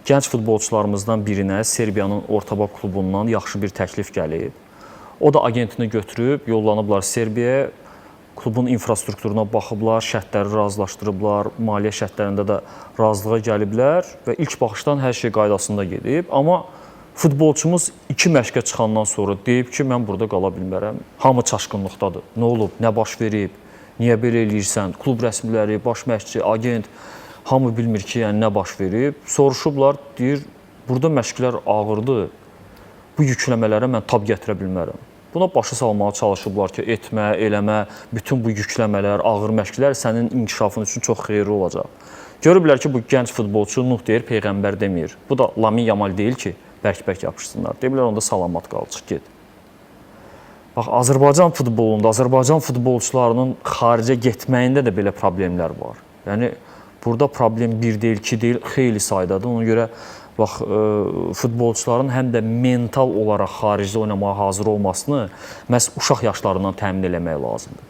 gənc futbolçularımızdan birinə Serbiyanın Ortabab klubundan yaxşı bir təklif gəlib. O da agentini götürüb, yollanıblar Serbiyaya. Klubun infrastrukturuna baxıblar, şərtləri razılaşdırıblar, maliyyə şərtlərində də razılığa gəliblər və ilk baxışdan hər şey qaydasında gedib. Amma futbolçumuz 2 məşqə çıxandan sonra deyib ki, mən burada qala bilmərəm. Hamı çaşqınlıqdadır. Nə olub, nə baş verib, niyə belə eləyirsən? Klub rəsmiləri, baş məşqçi, agent, hamı bilmir ki, yəni nə baş verib. Soruşublar, deyir, burada məşqlər ağırdır, bu yükləmələrə mən tab gətirə bilmərəm. Buna başa salmağa çalışıblar ki, etmə, eləmə, bütün bu yükləmələr, ağır məşqlər sənin inkişafın üçün çox xeyirli olacaq. Görüblər ki, bu gənc futbolçu Nuh deyir, Peyğəmbər demir. Bu da Lamin Yamal deyil ki, bərk-bərk yapışsınlar. Deyiblər, onda salamat qal, çıx get. Bax, Azərbaycan futbolunda, Azərbaycan futbolçularının xaricə getməyində də belə problemlər var. Yəni, burada problem 1 deyil, 2 deyil, xeyli saydadır. Ona görə bax, futbolçuların həm də mental olaraq xaricdə oynamağa hazır olmasını məhz uşaq yaşlarından təmin eləmək lazımdır.